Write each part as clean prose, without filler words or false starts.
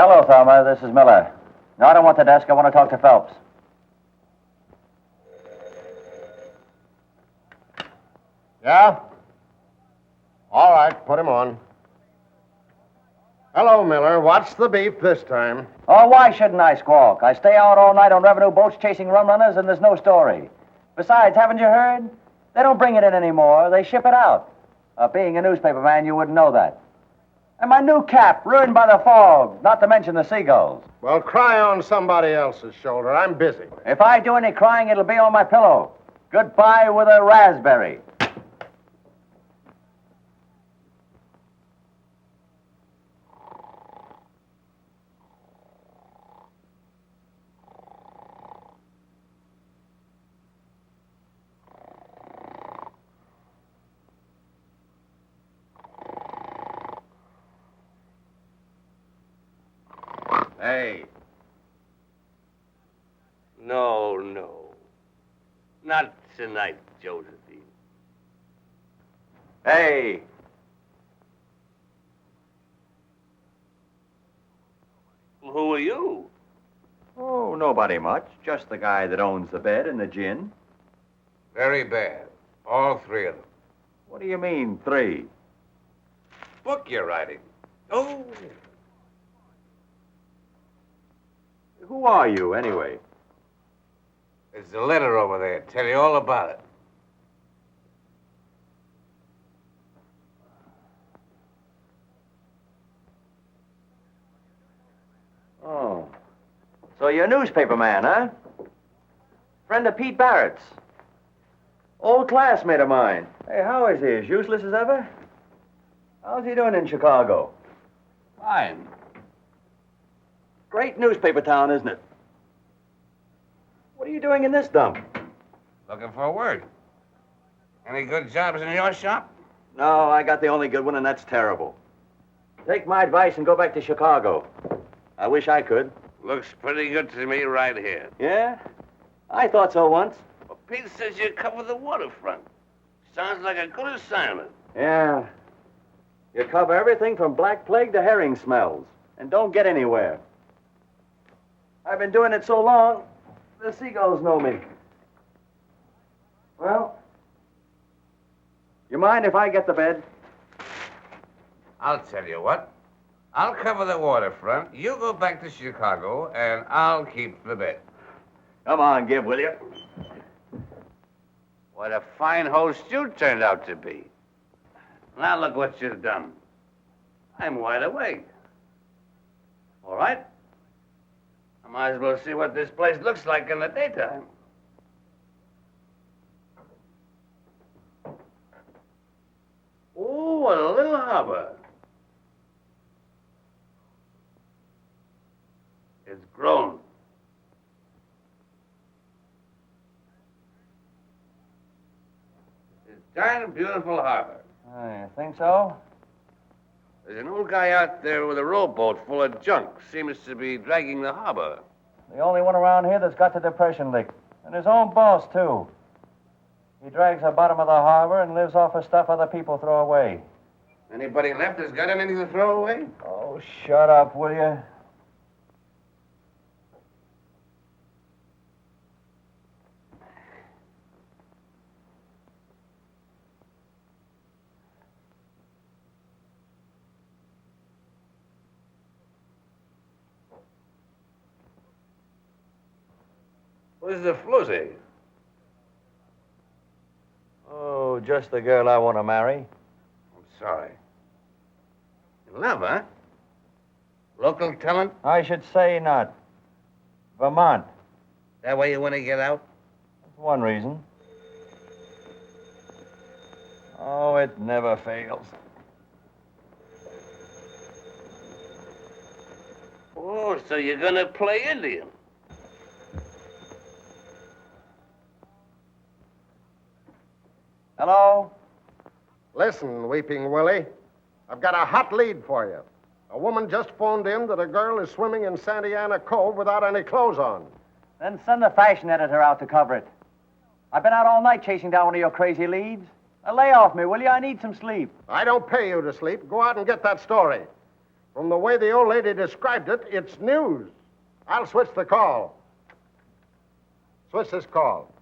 Hello, Thelma. This is Miller. No, I don't want the desk. I want to talk to Phelps. Yeah? All right, put him on. Hello, Miller. What's the beef this time? Oh, why shouldn't I squawk? I stay out all night on revenue boats chasing rum runners, and there's no story. Besides, haven't you heard? They don't bring it in anymore. They ship it out. Being a newspaper man, you wouldn't know that. And my new cap, ruined by the fog, not to mention the seagulls. Well, cry on somebody else's shoulder. I'm busy. If I do any crying, it'll be on my pillow. Goodbye with a raspberry. Hey. No. Not tonight, Josephine. Hey. Who are you? Oh, nobody much. Just the guy that owns the bed and the gin. Very bad. All three of them. What do you mean, 3? Book you're writing. Oh. Who are you, anyway? There's a letter over there. Tell you all about it. Oh. So you're a newspaper man, huh? Friend of Pete Barrett's. Old classmate of mine. Hey, how is he? As useless as ever? How's he doing in Chicago? Fine. Great newspaper town, isn't it? What are you doing in this dump? Looking for work. Any good jobs in your shop? No, I got the only good one, and that's terrible. Take my advice and go back to Chicago. I wish I could. Looks pretty good to me right here. Yeah? I thought so once. Well, Pete says you cover the waterfront. Sounds like a good assignment. Yeah. You cover everything from black plague to herring smells, and don't get anywhere. I've been doing it so long, the seagulls know me. Well, you mind if I get the bed? I'll tell you what. I'll cover the waterfront. You go back to Chicago, and I'll keep the bed. Come on, give, will you? What a fine host you turned out to be. Now look what you've done. I'm wide awake. All right? I might as well see what this place looks like in the daytime. Oh, what a little harbor. It's grown. It's a darn beautiful harbor. You think so? There's an old guy out there with a rowboat full of junk. Seems to be dragging the harbor. The only one around here that's got the depression licked. And his own boss, too. He drags the bottom of the harbor and lives off of stuff other people throw away. Anybody left that's got anything to throw away? Oh, shut up, will you? Where's the floozy? Oh, just the girl I want to marry. I'm sorry. In love, huh? Local talent? I should say not. Vermont. That way you want to get out? That's one reason. Oh, it never fails. Oh, so you're gonna play Indian? Hello? Listen, Weeping Willie. I've got a hot lead for you. A woman just phoned in that a girl is swimming in Santa Ana Cove without any clothes on. Then send the fashion editor out to cover it. I've been out all night chasing down one of your crazy leads. Now lay off me, will you? I need some sleep. I don't pay you to sleep. Go out and get that story. From the way the old lady described it, it's news. I'll switch the call. Switch this call.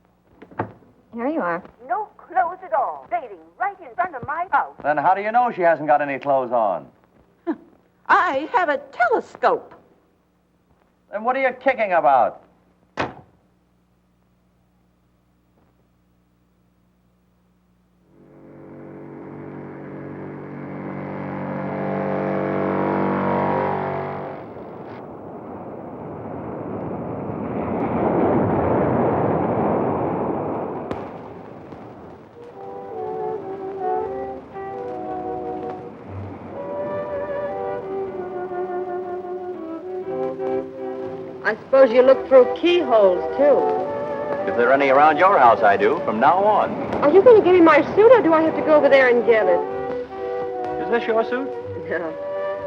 Here you are. No clothes at all. Dating right in front of my house. Then how do you know she hasn't got any clothes on? I have a telescope. Then what are you kicking about? I suppose you look through keyholes, too. If there are any around your house, I do, from now on. Are you going to give me my suit, or do I have to go over there and get it? Is this your suit? No.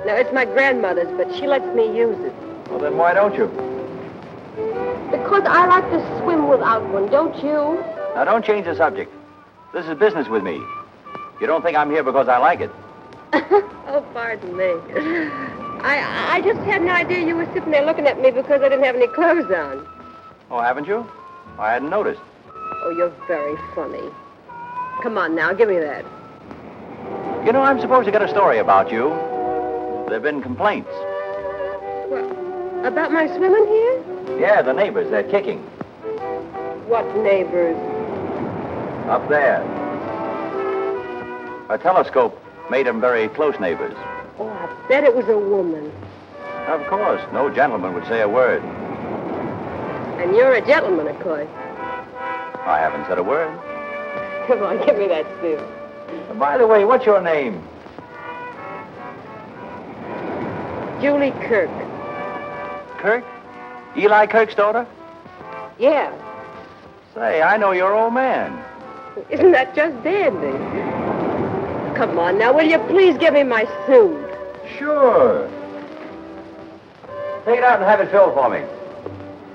No, it's my grandmother's, but she lets me use it. Well, then why don't you? Because I like to swim without one, don't you? Now, don't change the subject. This is business with me. You don't think I'm here because I like it. Oh, pardon me. I just had an idea you were sitting there looking at me because I didn't have any clothes on. Oh, haven't you? I hadn't noticed. Oh, you're very funny. Come on now, give me that. You know, I'm supposed to get a story about you. There have been complaints. What, about my swimming here? Yeah, the neighbors, they're kicking. What neighbors? Up there. A telescope made them very close neighbors. Oh, I bet it was a woman. Of course, no gentleman would say a word. And you're a gentleman, of course. I haven't said a word. Come on, give me that suit. By the way, what's your name? Julie Kirk. Kirk? Eli Kirk's daughter? Yeah. Say, I know your old man. Isn't that just dandy? Come on now, will you please give me my suit? Sure. Take it out and have it filled for me.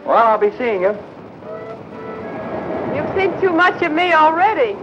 Well, I'll be seeing you. You think too much of me already.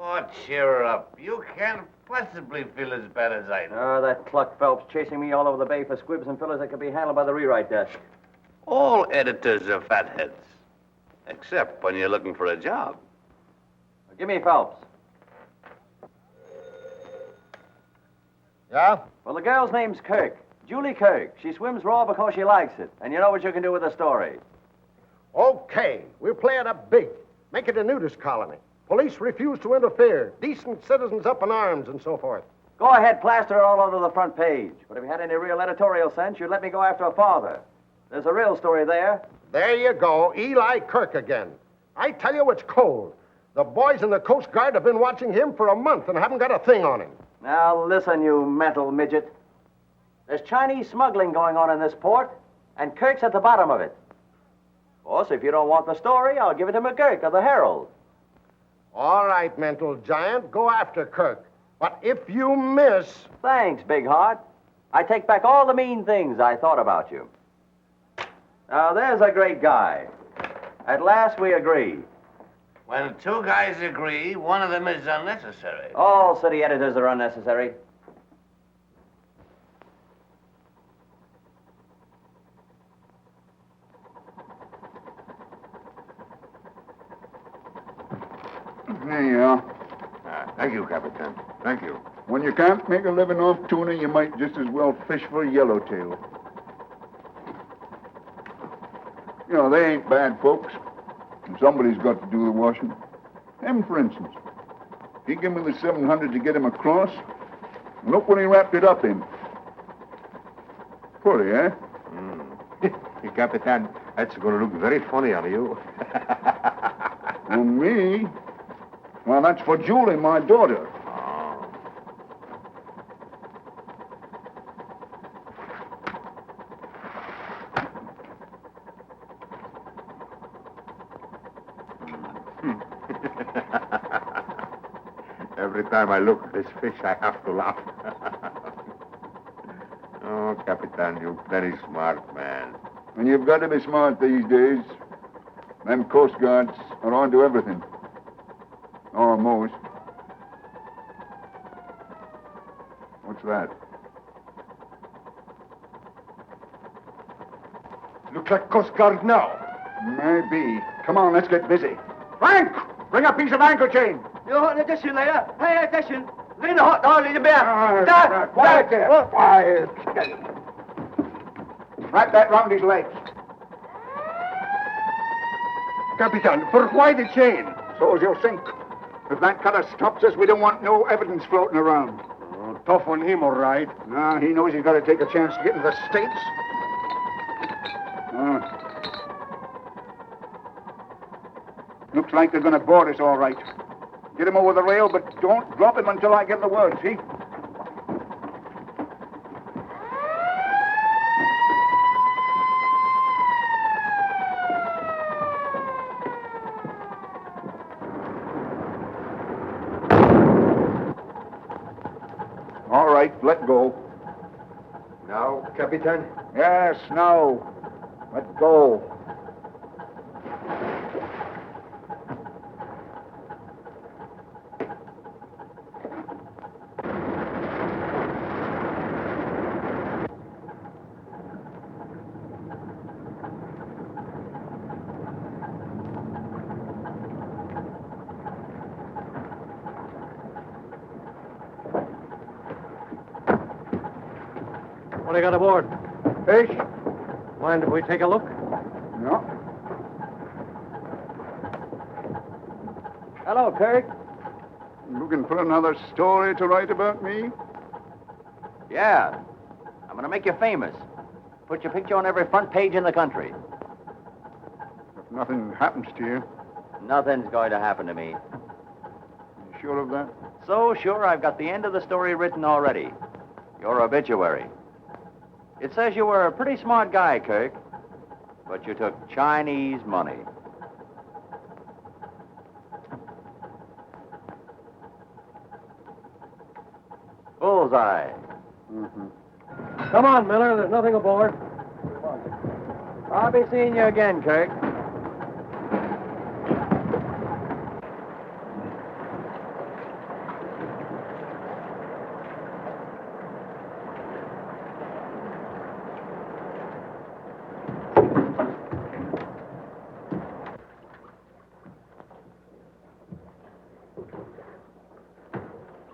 Oh, cheer up. You can't possibly feel as bad as I do. Oh, that cluck Phelps chasing me all over the bay for squibs and fillers that could be handled by the rewrite desk. All editors are fatheads. Except when you're looking for a job. Give me Phelps. Yeah? Well, the girl's name's Kirk. Julie Kirk. She swims raw because she likes it. And you know what you can do with a story. Okay, we'll play it up big. Make it a nudist colony. Police refuse to interfere. Decent citizens up in arms and so forth. Go ahead, plaster it all over the front page. But if you had any real editorial sense, you'd let me go after a father. There's a real story there. There you go, Eli Kirk again. I tell you, it's cold. The boys in the Coast Guard have been watching him for a month and haven't got a thing on him. Now, listen, you mental midget. There's Chinese smuggling going on in this port, and Kirk's at the bottom of it. Of course, if you don't want the story, I'll give it to McGurk of the Herald. All right, mental giant, go after Kirk. But if you miss... Thanks, Big Heart. I take back all the mean things I thought about you. Now, there's a great guy. At last, we agree. When two guys agree, one of them is unnecessary. All city editors are unnecessary. There you are. Thank you, Captain. Thank you. When you can't make a living off tuna, you might just as well fish for yellowtail. You know, they ain't bad folks. Somebody's got to do the washing. Him, for instance. He gave me the 700 to get him across. And look what he wrapped it up in. Pretty, eh? Capitan, that's going to look very funny on you. On me? Well, that's for Julie, my daughter. Every time I look at this fish, I have to laugh. Oh, Capitan, you're very smart, man. And you've got to be smart these days. Them Coast Guards are on to everything. Almost. What's that? Looks like Coast Guard now. Maybe. Come on, let's get busy. Frank! Bring a piece of anchor chain. Quiet there. Quiet. Wrap that round his legs. Capitan, for why the chain? So as you'll sink. If that cutter stops us, we don't want no evidence floating around. Oh, tough on him, all right. Nah, he knows he's got to take a chance to get into the States. Looks like they're going to board us all right. Get him over the rail, but don't drop him until I give the word, see? All right, let go. Now, Capitan? Yes, now. Let go. What do you got aboard? Fish? Mind if we take a look? No. Hello, Kirk. Looking for another story to write about me? Yeah. I'm going to make you famous. Put your picture on every front page in the country. If nothing happens to you, Nothing's going to happen to me. you sure of that? So sure, I've got the end of the story written already. Your obituary. It says you were a pretty smart guy, Kirk, but you took Chinese money. Bullseye. Mm-hmm. Come on, Miller. There's nothing aboard. I'll be seeing you again, Kirk.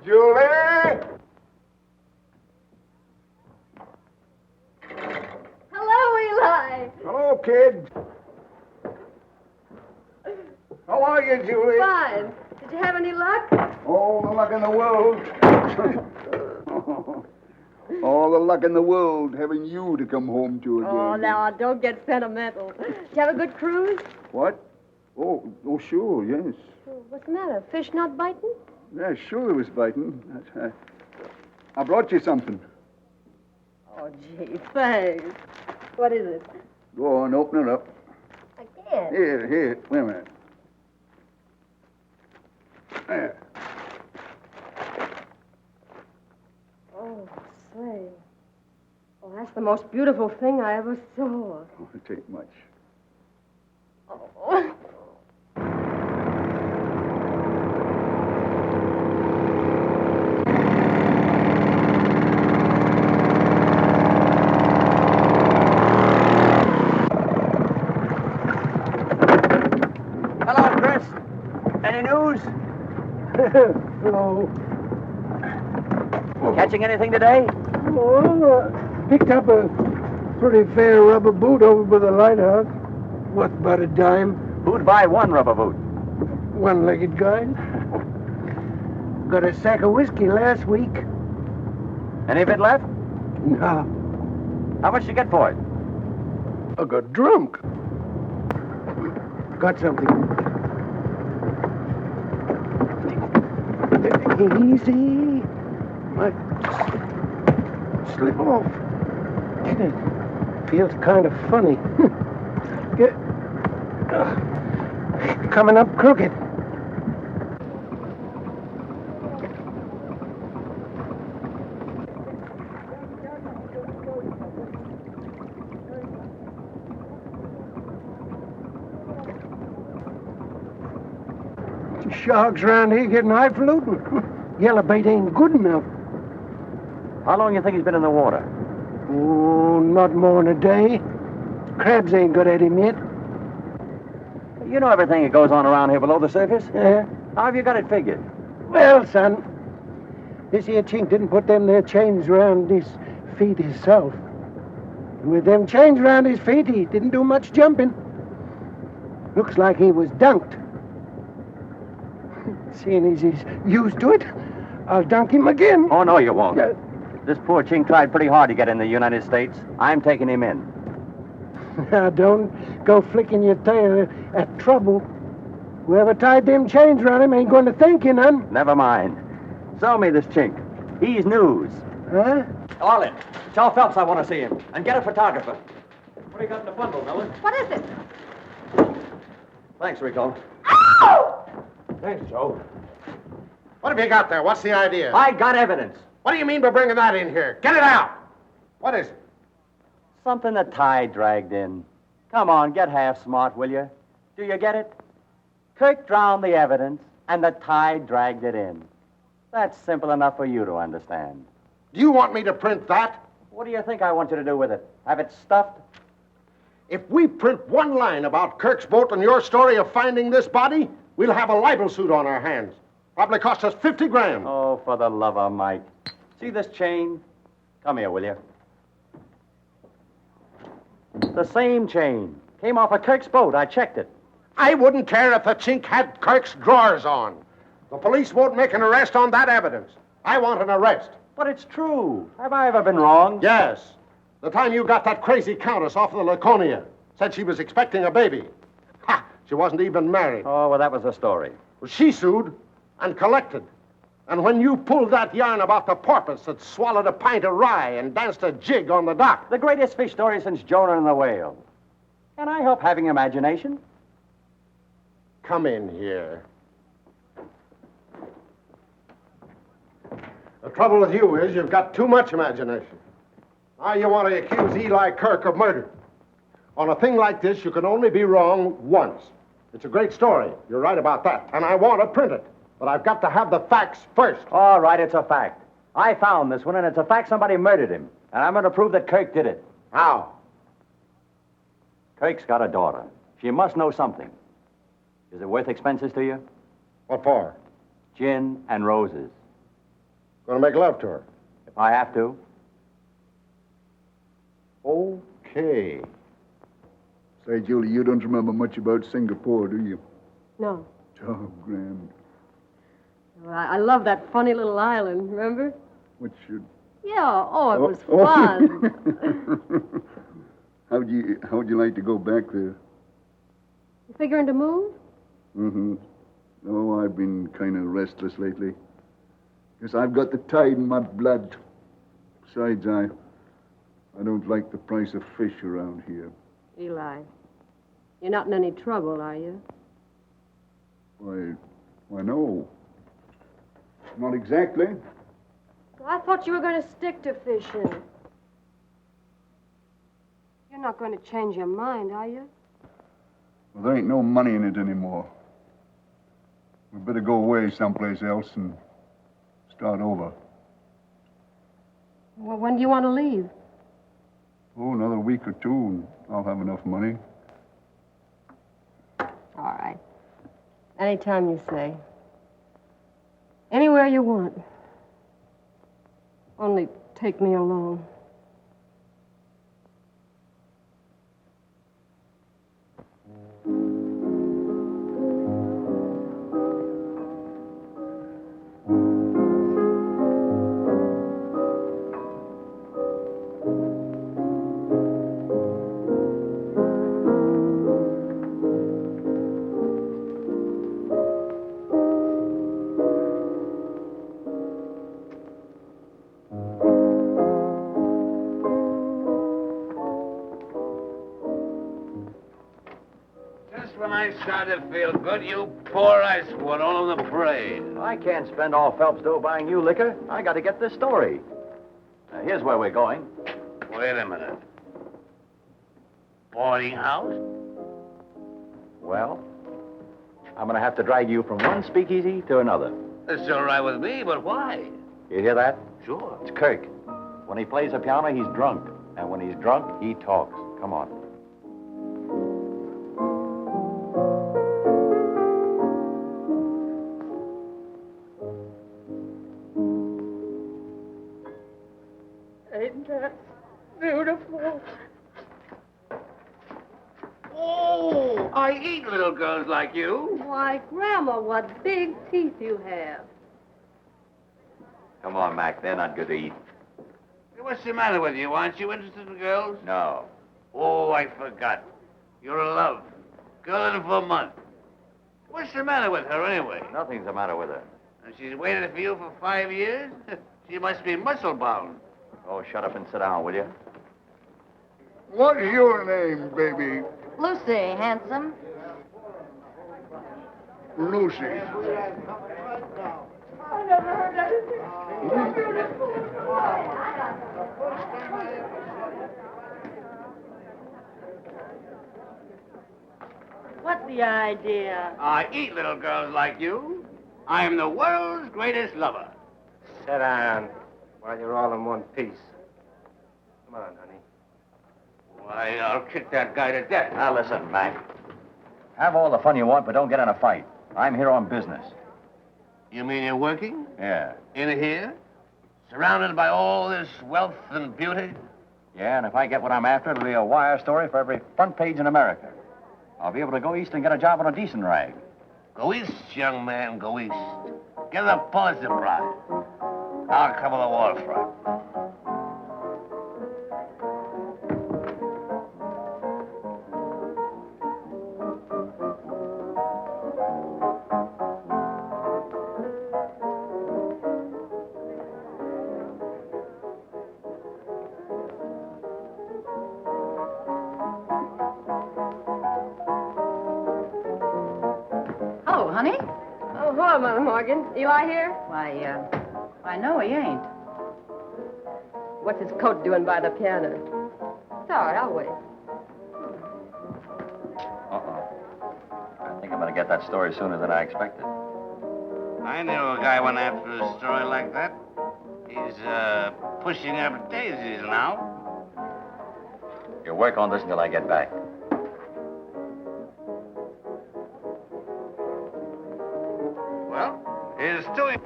Julie! Hello, Eli. Hello, kid. How are you, Julie? Fine. Did you have any luck? All the luck in the world. All the luck in the world having you to come home to again. Oh, now, don't get sentimental. Did you have a good cruise? What? Oh, sure, yes. What's the matter? Fish not biting? Yeah, sure it was biting. I brought you something. Oh, gee, thanks. What is it? Go on, open it up. I can't. Here, wait a minute. There. Oh, say. Oh, that's the most beautiful thing I ever saw. Oh, it ain't much. Oh. Hello, Chris. Any news? Hello. Catching anything today? Well, picked up a pretty fair rubber boot over by the lighthouse. Worth about a dime. Who'd buy one rubber boot? One-legged guy. Got a sack of whiskey last week. Any of it left? No. How much did you get for it? I got drunk. Got something. Easy. Might slip off. Feels kind of funny. Coming up crooked. Sharks around here getting highfalutin. Yellow bait ain't good enough. How long you think he's been in the water? Oh, not more than a day. Crabs ain't got at him yet. You know everything that goes on around here below the surface. Yeah. How have you got it figured? Well, son, this here chink didn't put them there chains around his feet himself. With them chains around his feet, he didn't do much jumping. Looks like he was dunked. Seeing as he's used to it, I'll dunk him again. Oh, no, you won't. This poor chink tried pretty hard to get in the United States. I'm taking him in. Now, don't go flicking your tail at trouble. Whoever tied them chains around him ain't going to thank you none. Never mind. Sell me this chink. He's news. Huh? Arlen, tell Phelps I want to see him. And get a photographer. What do you got in the bundle, Miller? What is it? Thanks, Rico. Thanks, Joe. What have you got there? What's the idea? I got evidence. What do you mean by bringing that in here? Get it out! What is it? Something the tide dragged in. Come on, get half smart, will you? Do you get it? Kirk drowned the evidence, and the tide dragged it in. That's simple enough for you to understand. Do you want me to print that? What do you think I want you to do with it? Have it stuffed? If we print one line about Kirk's boat and your story of finding this body, we'll have a libel suit on our hands. Probably cost us 50 grand. Oh, for the love of Mike. See this chain? Come here, will you? The same chain. Came off of Kirk's boat. I checked it. I wouldn't care if the chink had Kirk's drawers on. The police won't make an arrest on that evidence. I want an arrest. But it's true. Have I ever been wrong? Yes. The time you got that crazy countess off of the Laconia. Said she was expecting a baby. Ha! She wasn't even married. Oh, well, that was the story. Well, she sued and collected. And when you pulled that yarn about the porpoise that swallowed a pint of rye and danced a jig on the dock. The greatest fish story since Jonah and the whale. Can I help having imagination? Come in here. The trouble with you is you've got too much imagination. Now you want to accuse Eli Kirk of murder. On a thing like this, you can only be wrong once. It's a great story. You're right about that. And I want to print it. But I've got to have the facts first. All right, it's a fact. I found this one, and it's a fact somebody murdered him. And I'm going to prove that Kirk did it. How? Kirk's got a daughter. She must know something. Is it worth expenses to you? What for? Gin and roses. Gonna make love to her. If I have to. Okay. Say, Julie, you don't remember much about Singapore, do you? No. Oh, grand. Well, I love that funny little island, remember? What should... Yeah, it was fun. How'd you like to go back there? You figuring to move? Mm-hmm. Oh, I've been kind of restless lately. Guess I've got the tide in my blood. Besides, I don't like the price of fish around here. Eli, you're not in any trouble, are you? Why, no. Not exactly. Well, I thought you were going to stick to fishing. You're not going to change your mind, are you? Well, there ain't no money in it anymore. We better go away someplace else and start over. Well, when do you want to leave? Oh, another week or two, and I'll have enough money. All right. Anytime you say. Anywhere you want. Only take me along. When I started to feel good, you poor ice were all in the parade. I can't spend all Phelps' dough buying you liquor. I got to get this story. Now, here's where we're going. Wait a minute. Boarding house? Well, I'm going to have to drag you from one speakeasy to another. It's all right with me, but why? You hear that? Sure. It's Kirk. When he plays the piano, he's drunk. And when he's drunk, he talks. Come on. Ain't that beautiful? Oh, I eat little girls like you. Why, Grandma, what big teeth you have. Come on, Mac. They're not good to eat. Hey, what's the matter with you? Aren't you interested in girls? No. Oh, I forgot. You're in love. Girl in Vermont. What's the matter with her, anyway? Nothing's the matter with her. And she's waited for you for 5 years? She must be muscle-bound. Oh, shut up and sit down, will you? What's your name, baby? Lucy, handsome. Lucy. I never heard anything so beautiful. What's the idea? I eat little girls like you. I am the world's greatest lover. Sit down while you're all in one piece. Come on, honey. Why, I'll kick that guy to death. Now, listen, Mac. Have all the fun you want, but don't get in a fight. I'm here on business. You mean you're working? Yeah. In here? Surrounded by all this wealth and beauty? Yeah, and if I get what I'm after, it'll be a wire story for every front page in America. I'll be able to go east and get a job on a decent rag. Go east, young man, go east. Get the Pulitzer Prize. I'll cover the waterfront. Hello, honey. Oh, hello, Mother Morgan. Eli here? Why, no, he ain't. What's his coat doing by the piano? It's all right, I'll wait. Uh-oh. I think I'm going to get that story sooner than I expected. I knew a guy went after a story like that. He's, pushing up daisies now. You work on this until I get back. Well, here's to him.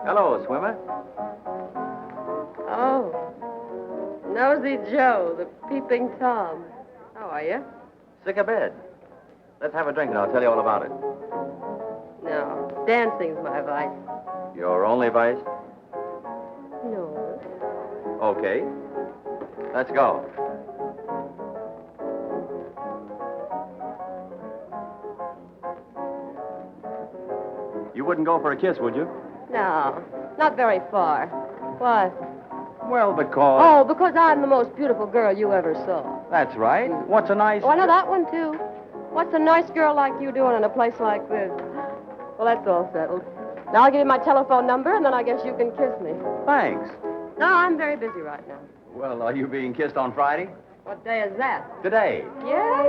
Hello, swimmer. Oh, Nosy Joe, the peeping Tom. How are you? Sick of bed. Let's have a drink and I'll tell you all about it. No, dancing's my vice. Your only vice? No. Okay. Let's go. You wouldn't go for a kiss, would you? No, not very far. What? Well, because... Oh, because I'm the most beautiful girl you ever saw. That's right. What's a nice... Oh, I know that one, too. What's a nice girl like you doing in a place like this? Well, that's all settled. Now I'll give you my telephone number, and then I guess you can kiss me. Thanks. No, I'm very busy right now. Well, are you being kissed on Friday? What day is that? Today. Yeah?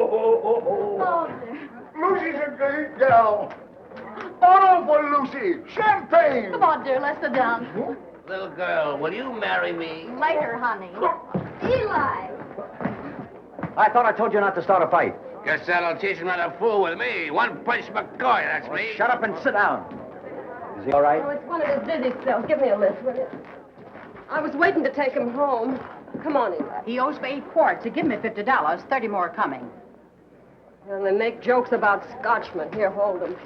Oh, Lucy's a great gal. Bottle for Lucy. Champagne. Come on, dear, let's sit down. Little girl, will you marry me? Later, honey. Eli! I thought I told you not to start a fight. Guess that'll teach him not to fool with me. One punch McCoy, that's me. Shut up and sit down. Is he all right? Oh, it's one of his dizzy spells. Give me a lift, will you? I was waiting to take him home. Come on, Eli. He owes me 8 quarts. He give me $50. 30 more coming. And they make jokes about Scotchmen. Here, hold them.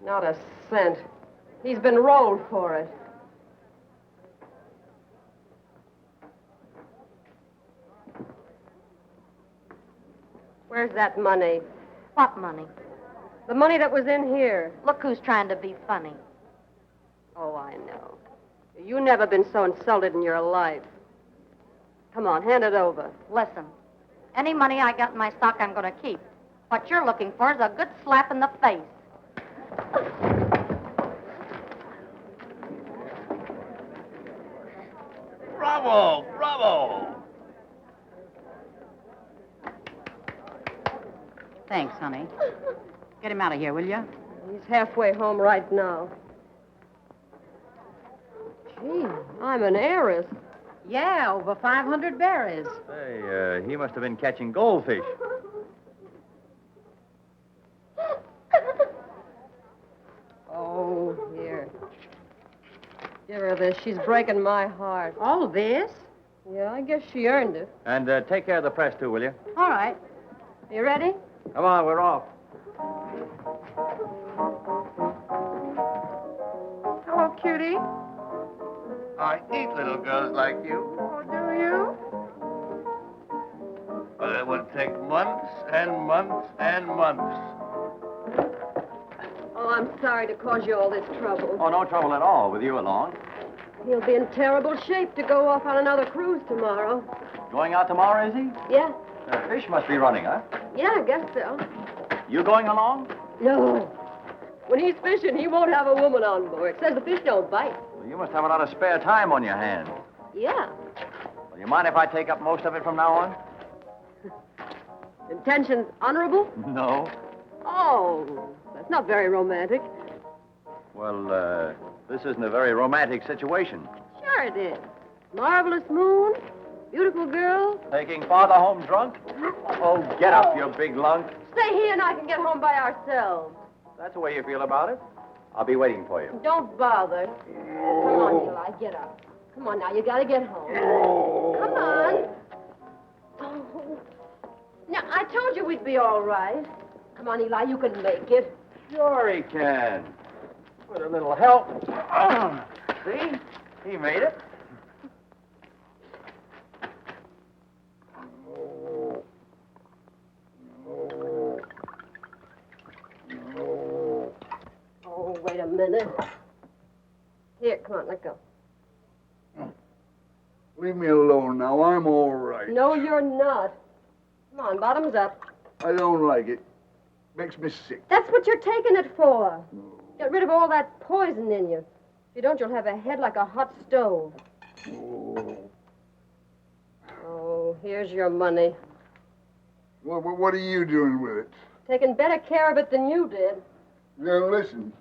Not a cent. He's been rolled for it. Where's that money? What money? The money that was in here. Look who's trying to be funny. Oh, I know. You never been so insulted in your life. Come on, hand it over. Listen, any money I got in my stock, I'm going to keep. What you're looking for is a good slap in the face. Bravo! Bravo! Thanks, honey. Get him out of here, will you? He's halfway home right now. Gee, I'm an heiress. Yeah, over 500 berries. Say, he must have been catching goldfish. Oh, here. Give her this. She's breaking my heart. All this? Yeah, I guess she earned it. And take care of the press, too, will you? All right. You ready? Come on, we're off. Hello, cutie. I eat little girls like you. Oh, do you? But it would take months and months and months. Oh, I'm sorry to cause you all this trouble. Oh, no trouble at all with you along. He'll be in terrible shape to go off on another cruise tomorrow. Going out tomorrow, is he? Yeah. Fish must be running, huh? Yeah, I guess so. You going along? No. When he's fishing, he won't have a woman on board. Says the fish don't bite. Well, you must have a lot of spare time on your hands. Yeah. Well, you mind if I take up most of it from now on? Intentions honorable? No. Oh, that's not very romantic. Well, this isn't a very romantic situation. Sure it is. Marvelous moon, beautiful girl. Taking father home drunk? Oh, get up, you big lunk. Stay here and I can get home by ourselves. That's the way you feel about it. I'll be waiting for you. Don't bother. Come on, Eli, get up. Come on now, you gotta get home. Come on. Oh. Now, I told you we'd be all right. Come on, Eli, you can make it. Sure he can. With a little help. See? He made it. Oh, wait a minute. Here, come on, let go. Leave me alone now. I'm all right. No, you're not. Come on, bottoms up. I don't like it. Makes me sick. That's what you're taking it for. Get rid of all that poison in you. If you don't, you'll have a head like a hot stove. Oh, here's your money. What are you doing with it? Taking better care of it than you did. Now, listen.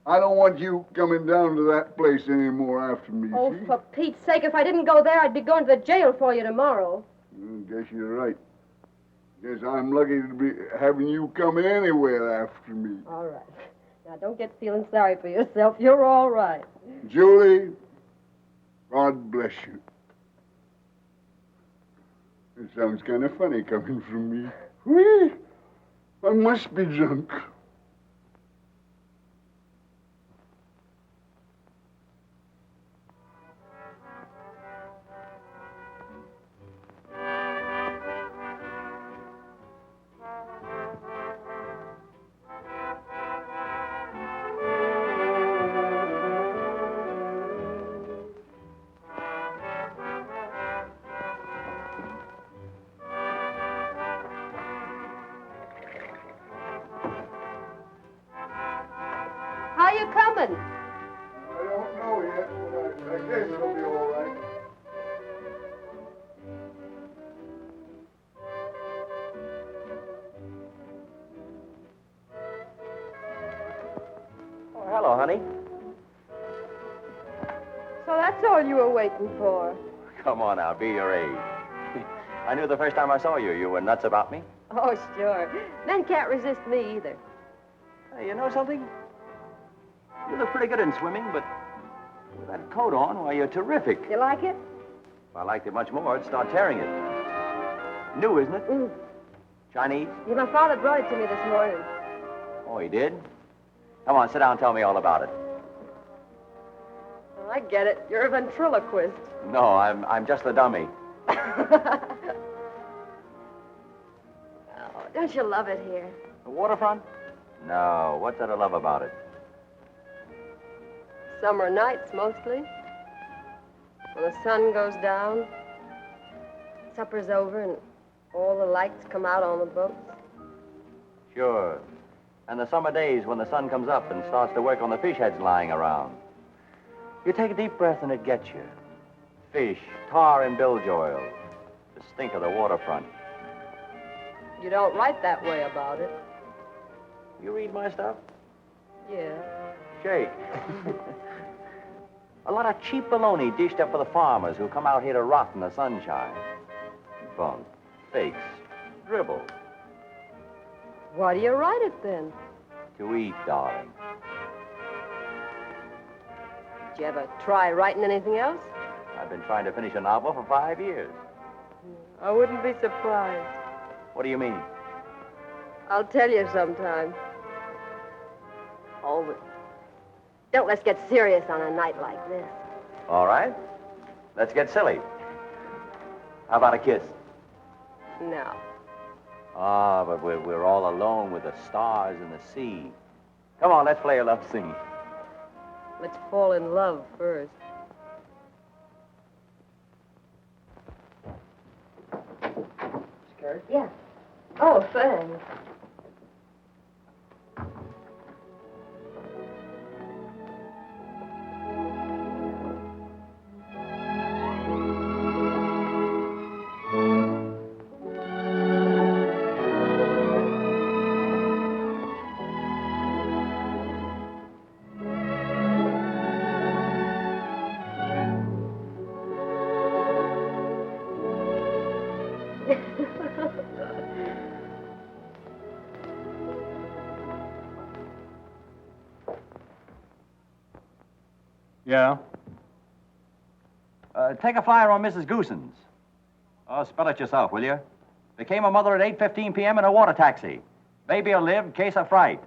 I don't want you coming down to that place anymore after me, Oh, see? for Pete's sake, if I didn't go there, I'd be going to the jail for you tomorrow. I guess you're right. Guess I'm lucky to be having you come anywhere after me. All right. Now, don't get feeling sorry for yourself. You're all right. Julie, God bless you. It sounds kind of funny coming from me. Whee! I must be drunk. How you coming? I don't know yet, but I guess it'll be all right. Oh, hello, honey. So that's all you were waiting for. Come on now, be your age. I knew the first time I saw you, you were nuts about me. Oh, sure. Men can't resist me either. Hey, you know something? You look pretty good in swimming, but with that coat on, why, you're terrific. You like it? If I liked it much more, I'd start tearing it. New, isn't it? Mm. Chinese? Yeah, my father brought it to me this morning. Oh, he did? Come on, sit down and tell me all about it. Oh, I get it. You're a ventriloquist. No, I'm just the dummy. Oh, don't you love it here? The waterfront? No, what's there to love about it? Summer nights, mostly. When the sun goes down, supper's over, and all the lights come out on the boats. Sure. And the summer days when the sun comes up and starts to work on the fish heads lying around. You take a deep breath and it gets you. fish, tar and bilge oil. The stink of the waterfront. You don't write that way about it. You read my stuff? Yeah. Shake. A lot of cheap baloney dished up for the farmers who come out here to rot in the sunshine. Bunk, fakes, dribble. Why do you write it then? To eat, darling. Did you ever try writing anything else? I've been trying to finish a novel for 5 years. I wouldn't be surprised. What do you mean? I'll tell you sometime. Oh, but don't let's get serious on a night like this. All right. Let's get silly. How about a kiss? No. Ah, but we're all alone with the stars and the sea. Come on, let's play a love scene. Let's fall in love first. Skirt? Yeah. Oh, thanks. Yeah? Take a flyer on Mrs. Goosens. Oh, spell it yourself, will you? Became a mother at 8:15 p.m. in a water taxi. Baby'll live, case of fright.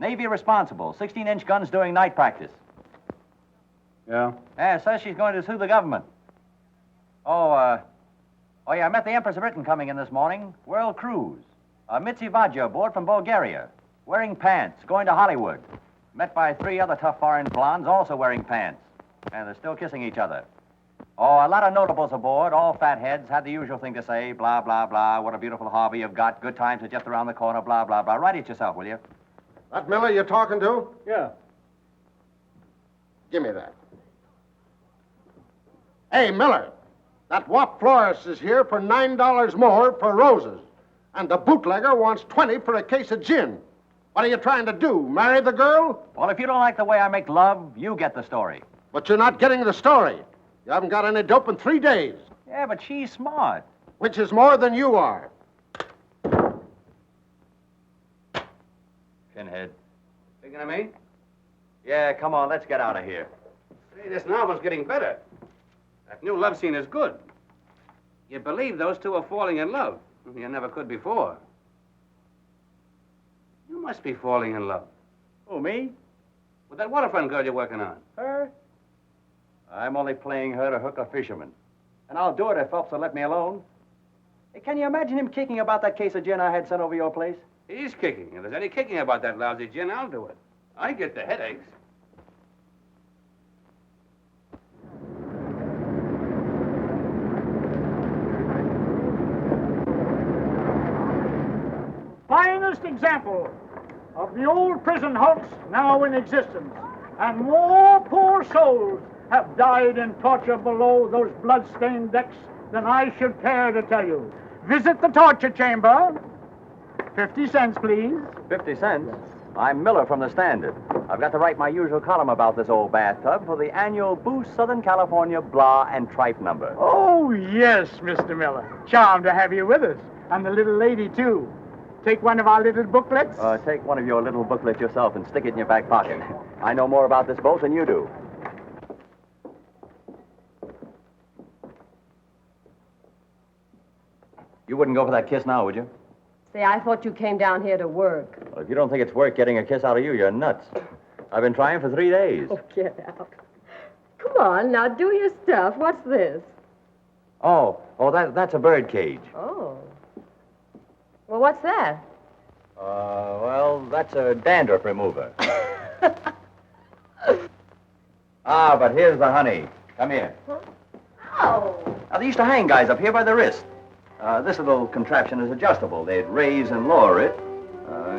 Navy responsible, 16-inch guns doing night practice. Yeah? Yeah, says she's going to sue the government. Oh, yeah, I met the Empress of Britain coming in this morning. World cruise. Mitzi Vadja aboard from Bulgaria. Wearing pants, going to Hollywood. Met by 3 other tough foreign blondes also wearing pants. And they're still kissing each other. Oh, a lot of notables aboard, all fat heads, had the usual thing to say, blah, blah, blah, what a beautiful harbor you've got, good times are just around the corner, blah, blah, blah. Write it yourself, will you? That Miller you're talking to? Yeah. Give me that. Hey, Miller, that wop florist is here for $9 more for roses. And the bootlegger wants 20 for a case of gin. What are you trying to do, marry the girl? Well, if you don't like the way I make love, you get the story. But you're not getting the story. You haven't got any dope in 3 days. Yeah, but she's smart. Which is more than you are. Pinhead. Thinking of me? Yeah, come on, let's get out of here. Say, this novel's getting better. That new love scene is good. You believe those two are falling in love. You never could before. You must be falling in love. Who, me? With that waterfront girl you're working on. Her? I'm only playing her to hook a fisherman. And I'll do it if Phelps will let me alone. Hey, can you imagine him kicking about that case of gin I had sent over your place? He's kicking. If there's any kicking about that lousy gin, I'll do it. I get the headaches. Finest example of the old prison hulks now in existence. And more poor souls have died in torture below those blood-stained decks than I should care to tell you. Visit the torture chamber. 50 cents, please. 50 cents? I'm Miller from the Standard. I've got to write my usual column about this old bathtub for the annual Boost Southern California Blah and Tripe number. Oh, yes, Mr. Miller. Charmed to have you with us. And the little lady, too. Take one of our little booklets. Take one of your little booklets yourself and stick it in your back pocket. I know more about this boat than you do. You wouldn't go for that kiss now, would you? Say, I thought you came down here to work. Well, if you don't think it's worth getting a kiss out of you, you're nuts. I've been trying for 3 days. Oh, get out. Come on, now do your stuff. What's this? That's a bird cage. Oh. Well, what's that? That's a dandruff remover. But here's the honey. Come here. Oh. Now, they used to hang guys up here by the wrist. This little contraption is adjustable. They'd raise and lower it.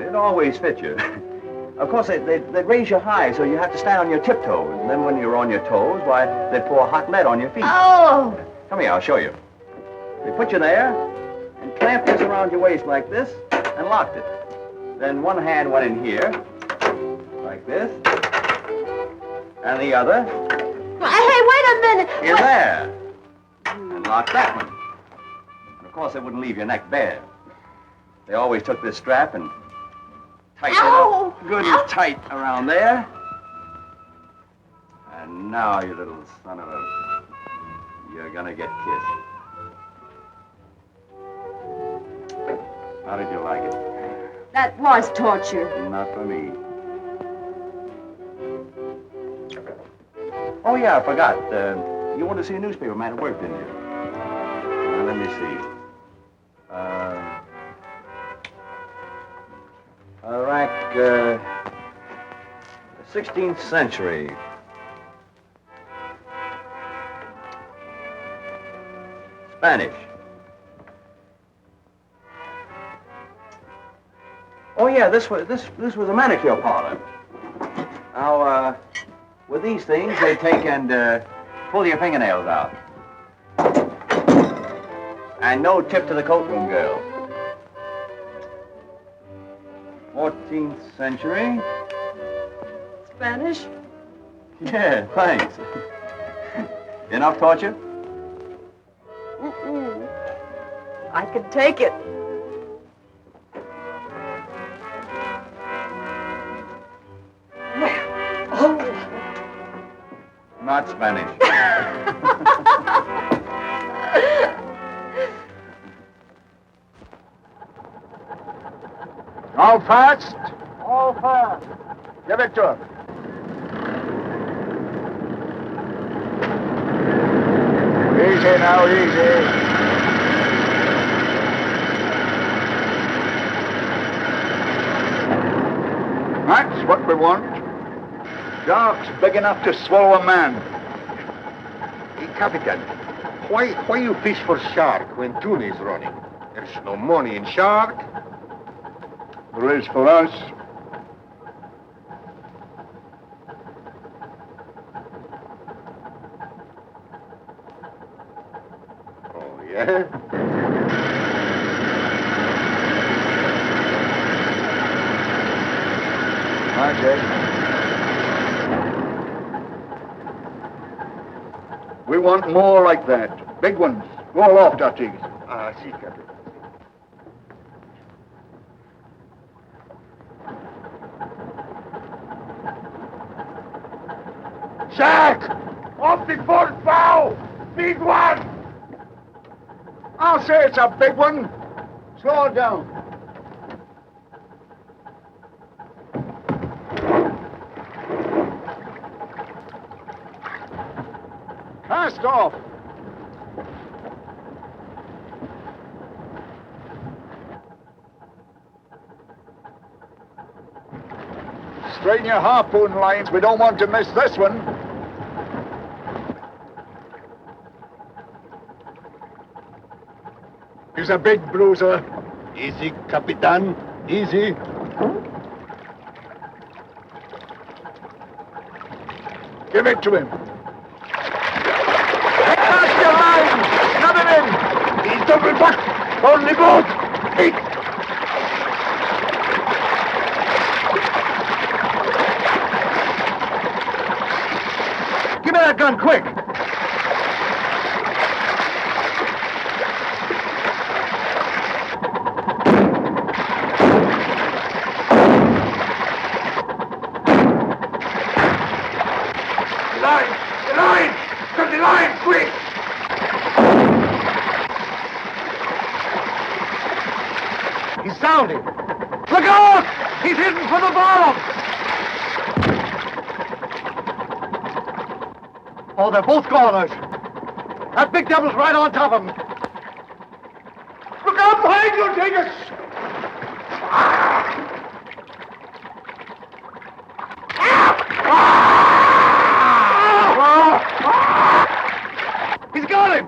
It always fits you. Of course, they'd raise you high, so you have to stand on your tiptoes. And then when you're on your toes, why, they'd pour hot lead on your feet. Oh! Come here, I'll show you. They put you there and clamped this around your waist like this and locked it. Then one hand went in here, like this, and the other Hey, wait a minute. in there, and locked that one. And of course, they wouldn't leave your neck bare. They always took this strap and tightened it up good and tight around there. And now, you little son of a... you're gonna get kissed. How did you like it? That was torture. Not for me. Oh, yeah, I forgot. You wanted to see a newspaper man at work, didn't you? Now, let me see. Rack, 16th century. Spanish. Oh, yeah, this was a manicure parlor. Now, with these things, they take and pull your fingernails out. And no tip to the coatroom girl. 14th century. Spanish? Yeah, thanks. Enough torture? Mm-mm. I could take it. Not Spanish. All fast? All fast. Give it to him. Easy now, easy. That's what we want. Sharks big enough to swallow a man. Hey, Capitan, why you fish for shark when tuna is running? There's no money in shark. There is for us. Oh, yeah? Okay. We want more like that. Big ones. Go aloft, Artigas. See, Captain. Shark! Off the port bow! Big one! I'll say it's a big one. Slow it down. Cast off. Straighten your harpoon lines. We don't want to miss this one. He's a big bruiser. Easy, Capitan. Easy. Give it to him. Cast your line! Snap him in! He's double back! On the boat! Hey! Give me that gun, quick! Look out! He's heading for the bottom! Oh, they're both goners. That big devil's right on top of him. Look out behind you, Dingus! He's got him!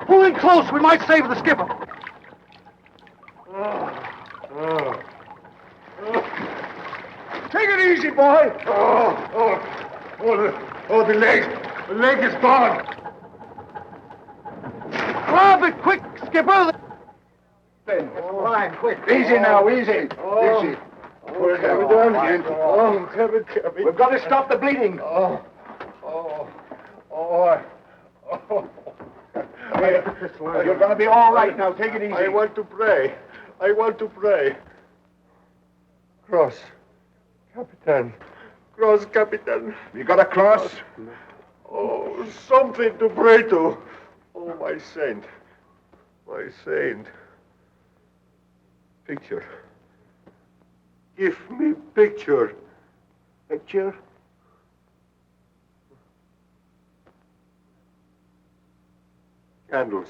Pull in close, we might save the skipper. Take it easy, boy. The leg. The leg is gone. Grab it quick, Skipper. Line, quick. Easy now, easy. Easy. What have we done? Cabby. We've got to stop the bleeding. You're going to be all right now. Take it easy. I want to pray. Cross, Capitan. Cross, Capitan. You got a cross? Oh, something to pray to. Oh, my saint. Picture. Give me picture. Picture? Candles.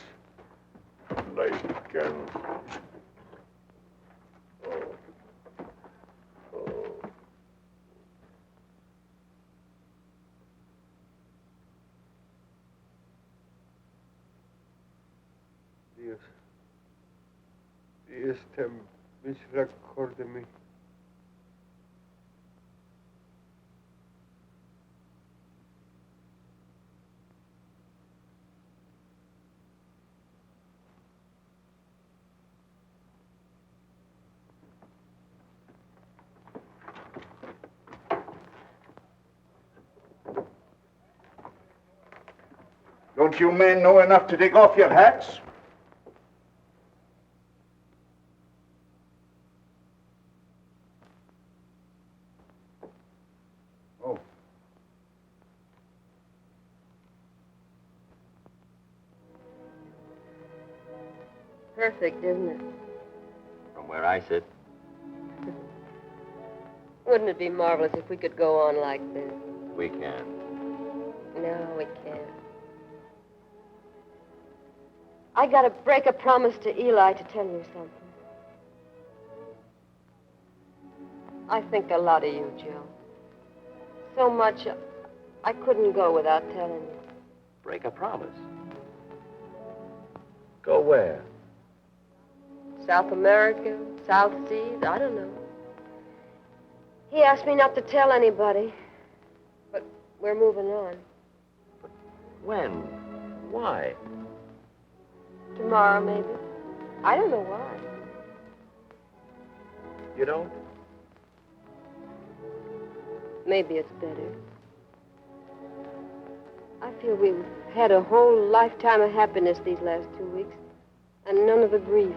Light candles. Dios te misericordia. Don't you men know enough to take off your hats? Oh. Perfect, isn't it? From where I sit, Wouldn't it be marvelous if we could go on like this? we can. No, we can't. I gotta break a promise to Eli to tell you something. I think a lot of you, Joe. So much, I couldn't go without telling you. Break a promise. Go where? South America, South Seas, I don't know. He asked me not to tell anybody, but we're moving on. When? Why? Tomorrow, maybe. I don't know why. You don't? Maybe it's better. I feel we've had a whole lifetime of happiness these last 2 weeks, and none of the grief.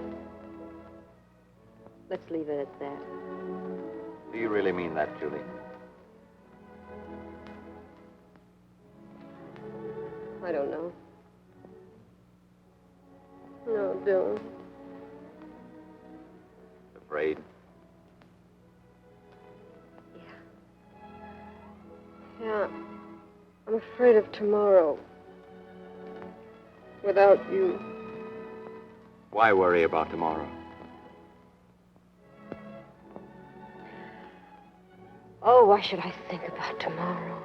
Let's leave it at that. Do you really mean that, Julie? I don't know. No, don't. Afraid? Yeah. I'm afraid of tomorrow. Without you. Why worry about tomorrow? Oh, why should I think about tomorrow?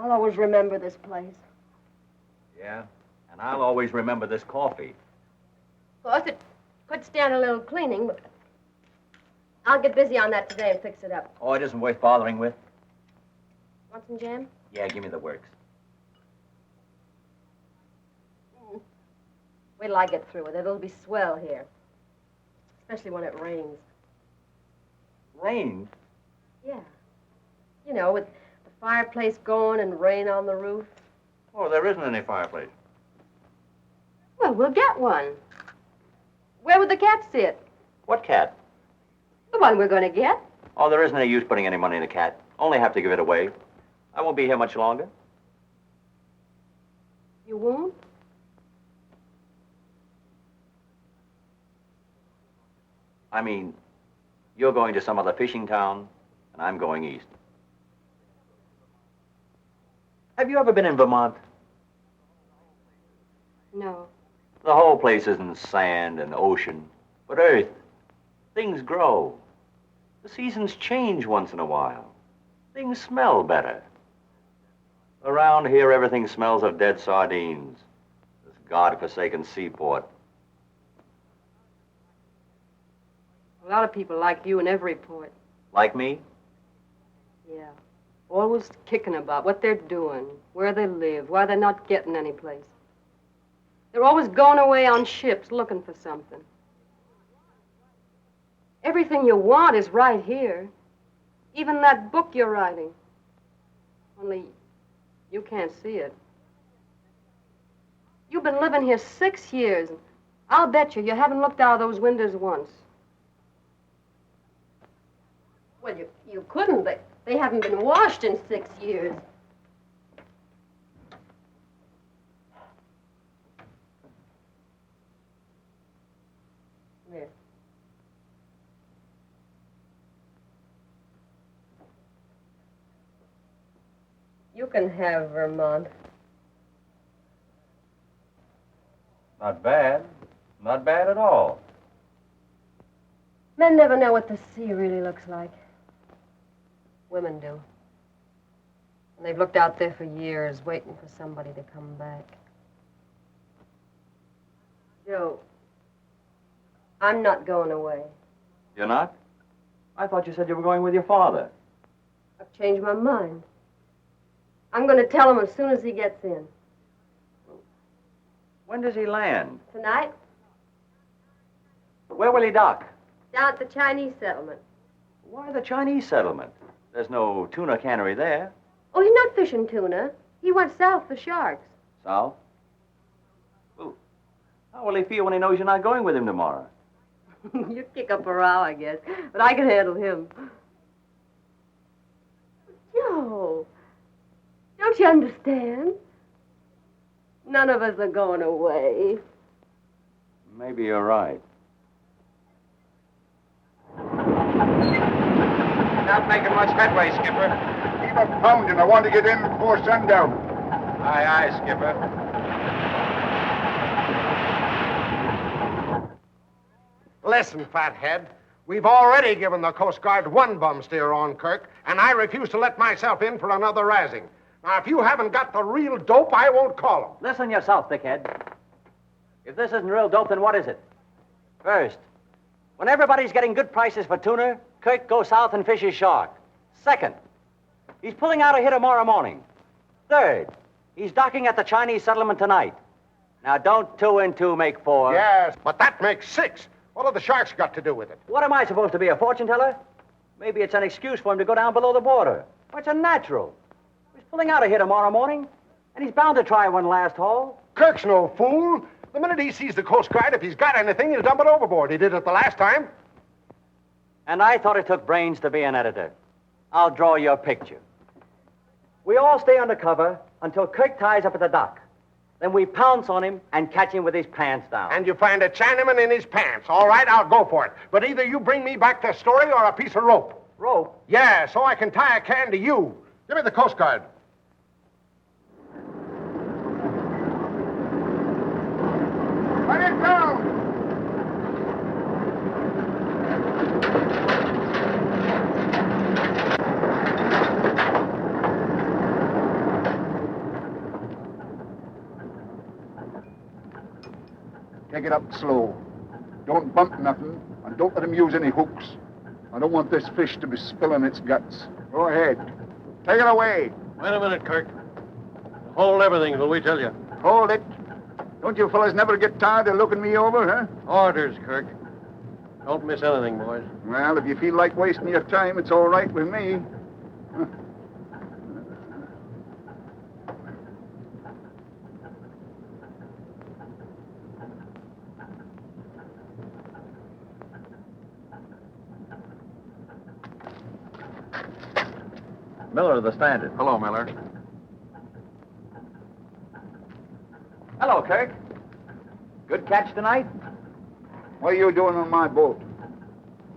I'll always remember this place. Yeah, and I'll always remember this coffee. Of course, it could stand a little cleaning, but I'll get busy on that today and fix it up. Oh, it isn't worth bothering with. Want some jam? Yeah, give me the works. Wait till I get through with it. It'll be swell here. Especially when it rains. Rain? Yeah. You know, with the fireplace going and rain on the roof. Oh, there isn't any fireplace. Well, we'll get one. Where would the cat sit? What cat? The one we're going to get. Oh, there isn't any use putting any money in the cat. Only have to give it away. I won't be here much longer. You won't? I mean, you're going to some other fishing town, and I'm going east. Have you ever been in Vermont? No. The whole place isn't sand and ocean, but earth. Things grow. The seasons change once in a while. Things smell better. Around here, everything smells of dead sardines. This God-forsaken seaport. A lot of people like you in every port. Like me? Yeah. Always kicking about what they're doing, where they live, why they're not getting any place. They're always going away on ships looking for something. Everything you want is right here. Even that book you're writing. Only you can't see it. You've been living here 6 years. And I'll bet you haven't looked out of those windows once. Well, you couldn't. They haven't been washed in 6 years. There. You can have Vermont. Not bad. Not bad at all. Men never know what the sea really looks like. Women do. And they've looked out there for years, waiting for somebody to come back. Joe, I'm not going away. You're not? I thought you said you were going with your father. I've changed my mind. I'm going to tell him as soon as he gets in. When does he land? Tonight, Where will he dock? down at the Chinese settlement. Why the Chinese settlement? There's no tuna cannery there. Oh, he's not fishing tuna. He went south for sharks. South? Well, how will he feel when he knows you're not going with him tomorrow? You kick up a row, I guess. But I can handle him. Joe, don't you understand? None of us are going away. Maybe you're right. Not making much headway, Skipper. Keep up pounding. I want to get in before sundown. Aye, aye, Skipper. Listen, fathead. We've already given the Coast Guard one bum steer on Kirk, and I refuse to let myself in for another razzing. Now, if you haven't got the real dope, I won't call him. Listen yourself, dickhead. If this isn't real dope, then what is it? First, when everybody's getting good prices for tuna, Kirk goes south and fishes shark. Second, he's pulling out of here tomorrow morning. Third, he's docking at the Chinese settlement tonight. Now, don't 2 and 2 make 4. Yes, but that makes 6. What have the sharks got to do with it? What am I supposed to be, a fortune teller? Maybe it's an excuse for him to go down below the border. Well, it's a natural. He's pulling out of here tomorrow morning, and he's bound to try one last haul. Kirk's no fool. The minute he sees the Coast Guard, if he's got anything, he'll dump it overboard. He did it the last time. And I thought it took brains to be an editor. I'll draw your picture. We all stay under cover until Kirk ties up at the dock. Then we pounce on him and catch him with his pants down. And you find a Chinaman in his pants. All right, I'll go for it. But either you bring me back the story or a piece of rope. Rope? Yeah, so I can tie a can to you. Give me the Coast Guard. Let it down! Take it up slow. Don't bump nothing, and don't let him use any hooks. I don't want this fish to be spilling its guts. Go ahead. Take it away. Wait a minute, Kirk. Hold everything till we tell you. Hold it. Don't you fellas never get tired of looking me over, huh? Orders, Kirk. Don't miss anything, boys. Well, if you feel like wasting your time, it's all right with me. Miller of the Standard. Hello, Miller. Hello, Kirk. Good catch tonight? What are you doing on my boat?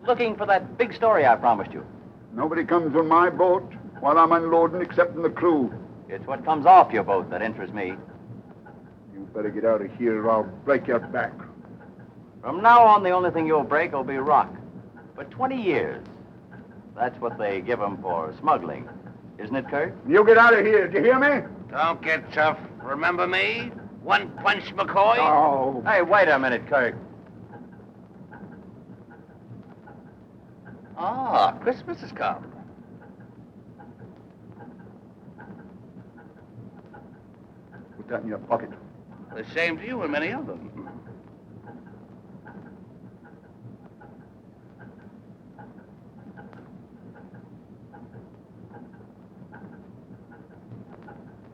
Looking for that big story I promised you. Nobody comes on my boat while I'm unloading excepting the crew. It's what comes off your boat that interests me. You better get out of here or I'll break your back. From now on, the only thing you'll break will be rock. For 20 years. That's what they give 'em for smuggling. Isn't it, Kirk? You get out of here. Do you hear me? Don't get tough. Remember me? One punch McCoy? Oh. Hey, wait a minute, Kirk. Ah, Christmas has come. Put that in your pocket. The same to you and many of them.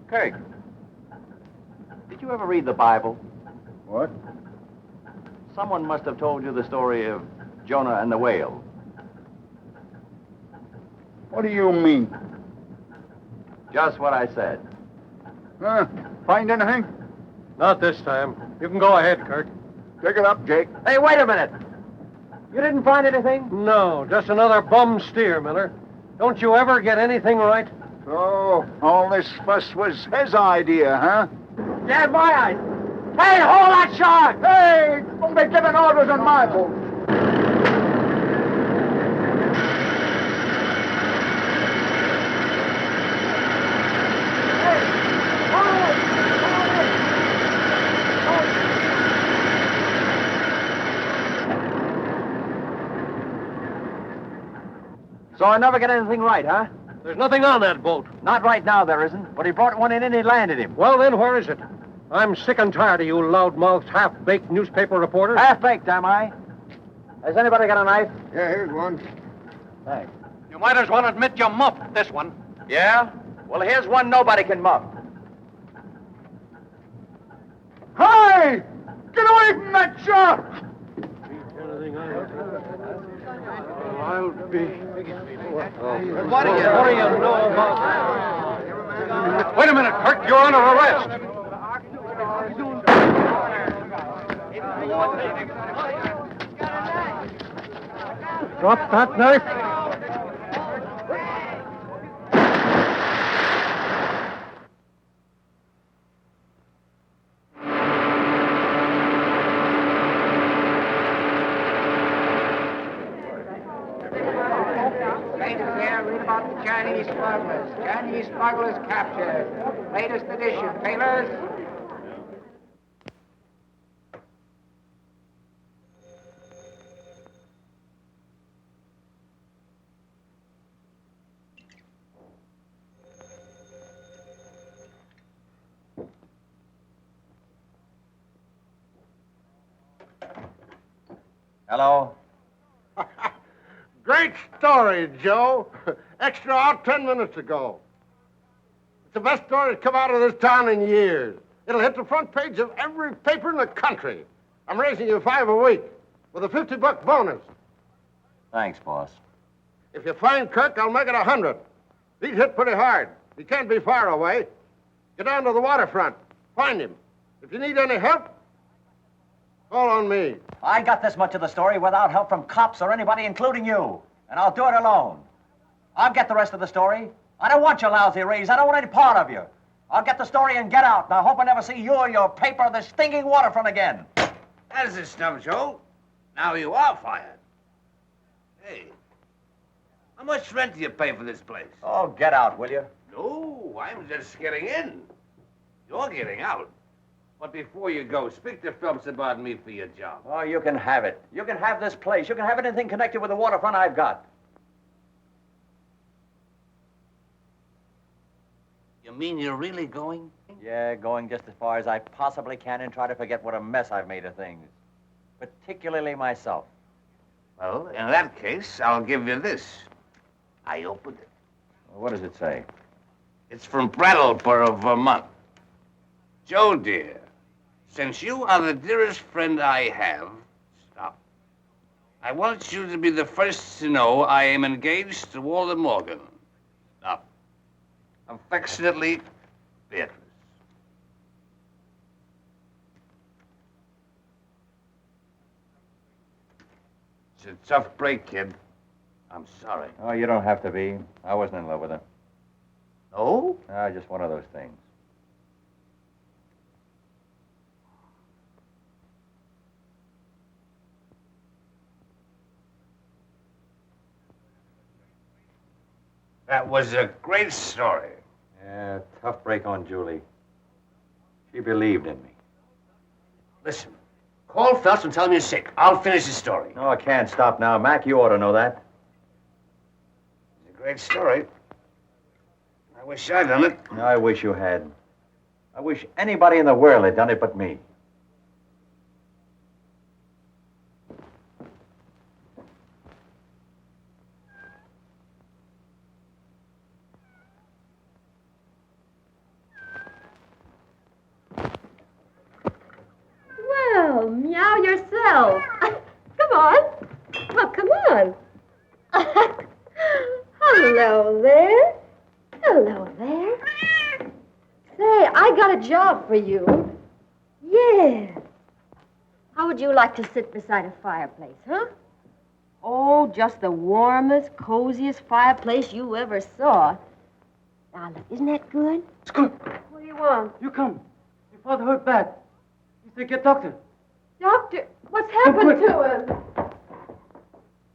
Kirk, did you ever read the Bible? What? Someone must have told you the story of Jonah and the whale. What do you mean? Just what I said. Find anything? Not this time. You can go ahead, Kirk. Take it up, Jake. Hey, wait a minute. You didn't find anything? No, just another bum steer, Miller. Don't you ever get anything right? So, all this fuss was his idea, huh? Yeah, my eyes. Hey, hold that shark! Hey, don't be giving orders on my boat. So I never get anything right, huh? There's nothing on that boat. Not right now, there isn't. But he brought one in and he landed him. Well, then, where is it? I'm sick and tired of you loudmouthed, half-baked newspaper reporters. Half-baked, am I? Has anybody got a knife? Yeah, here's one. Thanks. You might as well admit you muffed this one. Yeah? Well, here's one nobody can muff. Hey! Get away from that shark! I'll be... What do you know about... Wait a minute, Kirk. You're under arrest. Drop that knife. Read about the Chinese smugglers. Chinese smugglers captured. Latest edition, tailors. Hello? Great story, Joe. Extra out 10 minutes ago. It's the best story that's come out of this town in years. It'll hit the front page of every paper in the country. I'm raising you $5 a week with a $50 bonus. Thanks, boss. If you find Kirk, I'll make it 100. He's hit pretty hard. He can't be far away. Get down to the waterfront. Find him. If you need any help, call on me. I got this much of the story without help from cops or anybody, including you. And I'll do it alone. I'll get the rest of the story. I don't want your lousy raise. I don't want any part of you. I'll get the story and get out. And I hope I never see you or your paper or the stinking waterfront again. That's it, Snub Joe. Now you are fired. Hey, how much rent do you pay for this place? Oh, get out, will you? No, I'm just getting in. You're getting out. But before you go, speak to Phelps about me for your job. Oh, you can have it. You can have this place. You can have anything connected with the waterfront I've got. You mean you're really going? Yeah, going just as far as I possibly can and try to forget what a mess I've made of things. Particularly myself. Well, in that case, I'll give you this. I opened it. What does it say? It's from Brattleboro, Vermont. Joe, dear, since you are the dearest friend I have, stop. I want you to be the first to know I am engaged to Walter Morgan. Stop. Affectionately, Beatrice. It's a tough break, kid. I'm sorry. Oh, you don't have to be. I wasn't in love with her. No? Just one of those things. That was a great story. Yeah, tough break on Julie. She believed in me. Listen, call Phelps and tell him you're sick. I'll finish the story. No, I can't stop now. Mac, you ought to know that. It's a great story. I wish I'd done it. I wish you had. I wish anybody in the world had done it but me. Well, meow yourself. Come on. Well, come on. Hello there. Hello there. Say, I got a job for you. Yeah. How would you like to sit beside a fireplace, huh? Oh, just the warmest, coziest fireplace you ever saw. Now, look, isn't that good? It's good. What do you want? You come. Your father hurt bad. You say get doctor. Doctor, what's happened to him?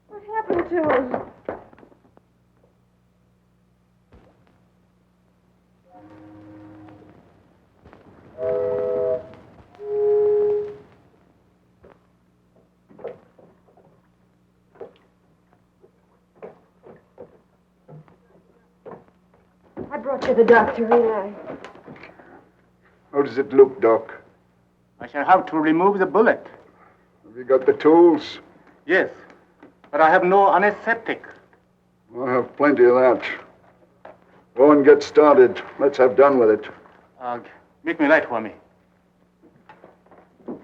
What happened to him? I brought you the doctor, Eli. How does it look, Doc? I shall have to remove the bullet. Have you got the tools? Yes, but I have no anesthetic. I have plenty of that. Go and get started. Let's have done with it. Make me light for me. Here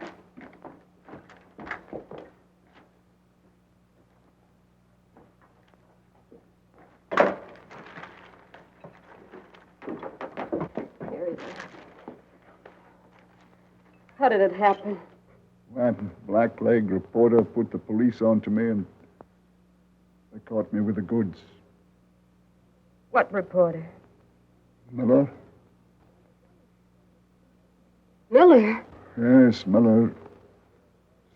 he is. How did it happen? That black-leg reporter put the police on to me, and they caught me with the goods. What reporter? Miller? Miller? Yes, Miller.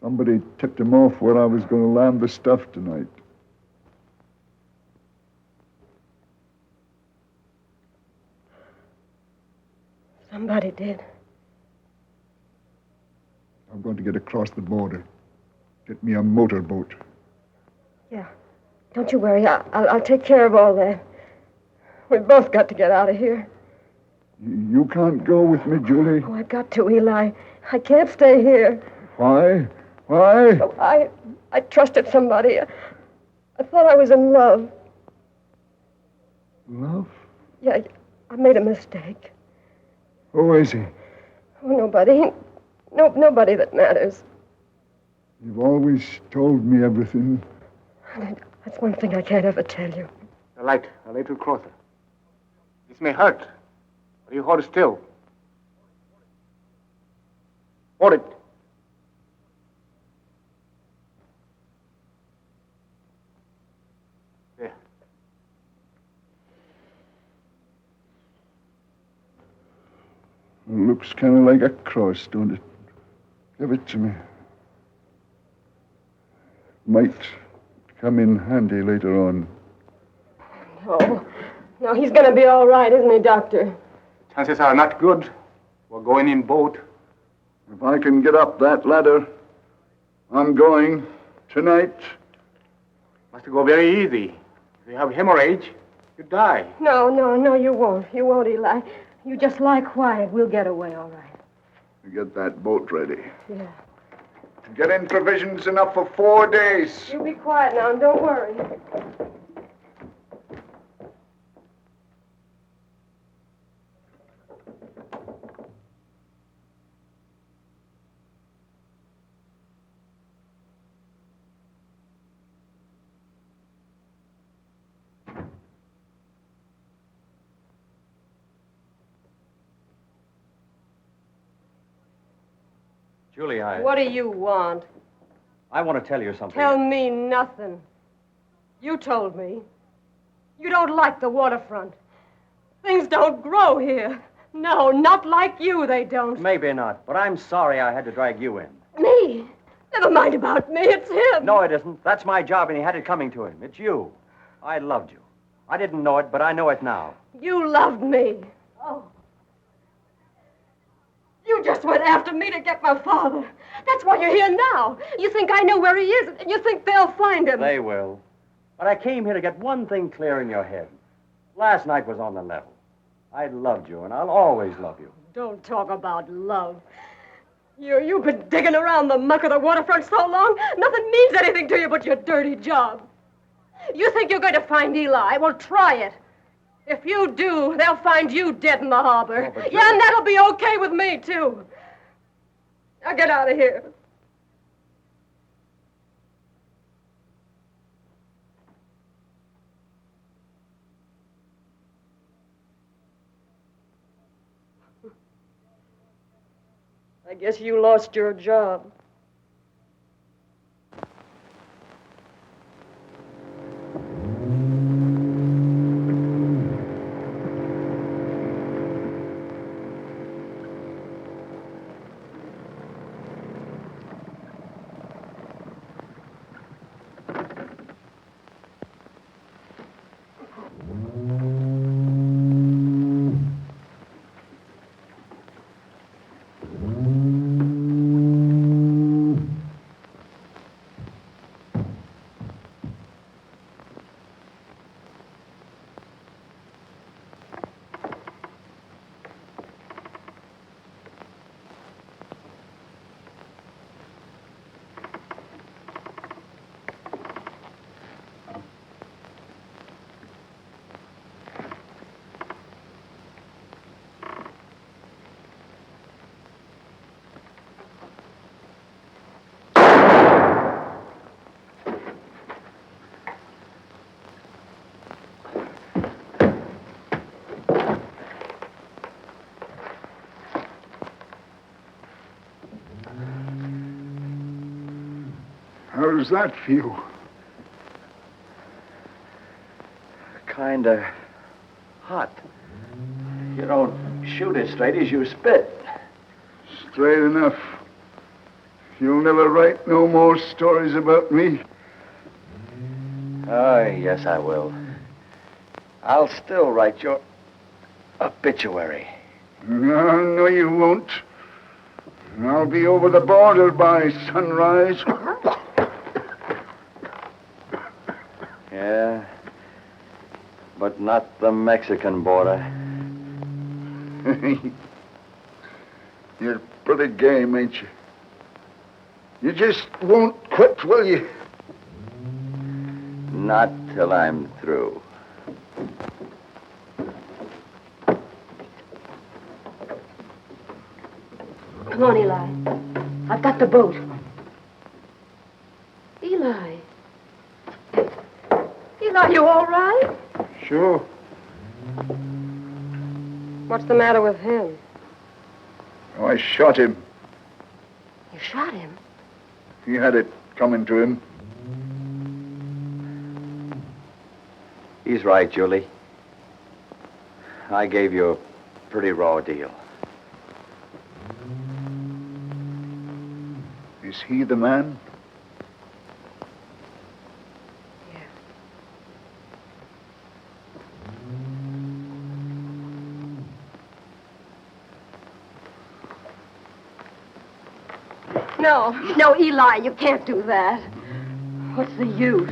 Somebody tipped him off where I was going to land the stuff tonight. Somebody did. I'm going to get across the border. Get me a motorboat. Yeah. Don't you worry. I'll take care of all that. We've both got to get out of here. You can't go with me, Julie. Oh, I've got to, Eli. I can't stay here. Why? Why? Oh, I trusted somebody. I thought I was in love. Love? Yeah, I made a mistake. Who is he? Oh, nobody. Nobody that matters. You've always told me everything. That's one thing I can't ever tell you. The light, a little closer. This may hurt, but you hold still. Hold it. There. It looks kind of like a cross, don't it? Give it to me. Might come in handy later on. No, he's going to be all right, isn't he, Doctor? Chances are not good. We're going in boat. If I can get up that ladder, I'm going tonight. Must go very easy. If you have hemorrhage, you die. No, you won't. You won't, Eli. You just lie quiet. We'll get away, all right. Get that boat ready. Yeah. Get in provisions enough for 4 days. You be quiet now and don't worry. Julie, What do you want? I want to tell you something. Tell me nothing. You told me. You don't like the waterfront. Things don't grow here. No, not like you, they don't. Maybe not, but I'm sorry I had to drag you in. Me? Never mind about me. It's him. No, it isn't. That's my job, and he had it coming to him. It's you. I loved you. I didn't know it, but I know it now. You loved me. Oh. You just went after me to get my father. That's why you're here now. You think I know where he is, and you think they'll find him. They will. But I came here to get one thing clear in your head. Last night was on the level. I loved you, and I'll always love you. Don't talk about love. You've been digging around the muck of the waterfront so long, nothing means anything to you but your dirty job. You think you're going to find Eli? Well, try it. If you do, they'll find you dead in the harbor. Oh, yeah, and that'll be okay with me, too. Now get out of here. I guess you lost your job. How does that feel? Kinda hot. You don't shoot as straight as you spit. Straight enough. You'll never write no more stories about me. Oh, yes, I will. I'll still write your obituary. No, you won't. I'll be over the border by sunrise. Yeah, but not the Mexican border. You're pretty game, ain't you? You just won't quit, will you? Not till I'm through. Come on, Eli. I've got the boat. Eli. Eli, you all right? Sure. What's the matter with him? Oh, I shot him. You shot him? He had it coming to him. He's right, Julie. I gave you a pretty raw deal. Is he the man? No, Eli, you can't do that. What's the use?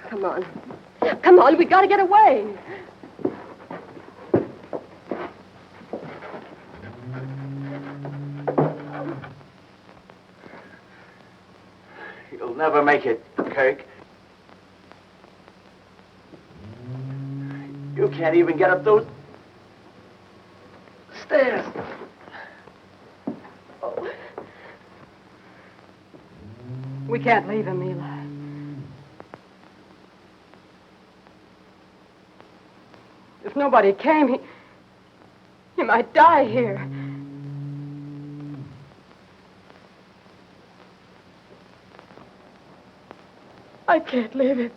Come on, we gotta get away. You'll never make it, Kirk. You can't even get up those stairs. Oh. We can't leave him, Eli. If nobody came, he might die here. I can't leave him.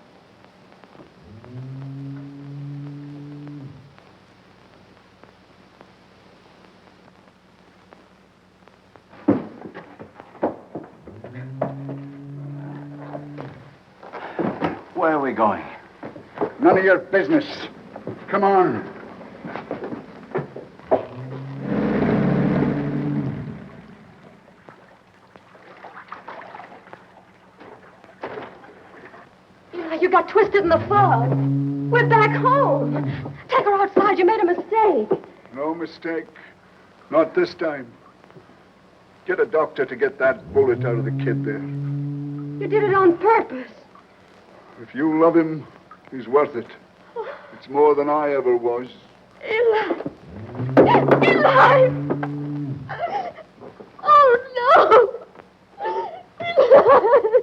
Where are we going? None of your business. Come on. Eli, you got twisted in the fog. We're back home. Take her outside. You made a mistake. No mistake. Not this time. Get a doctor to get that bullet out of the kid there. You did it on purpose. If you love him, he's worth it. It's more than I ever was. Eli! Eli! Oh, no! Eli!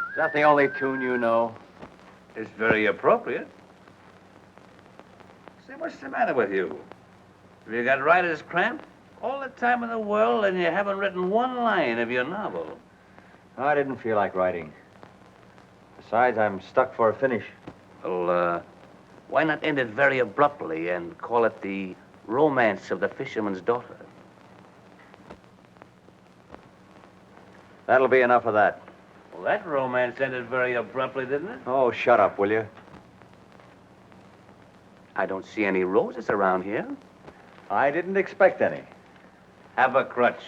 Is that the only tune you know? It's very appropriate. Say, what's the matter with you? Have you got writer's cramp? All the time in the world and you haven't written one line of your novel. I didn't feel like writing. Besides, I'm stuck for a finish. Well, why not end it very abruptly and call it The Romance of the Fisherman's Daughter? That'll be enough of that. Well, that romance ended very abruptly, didn't it? Oh, shut up, will you? I don't see any roses around here. I didn't expect any. Have a crutch.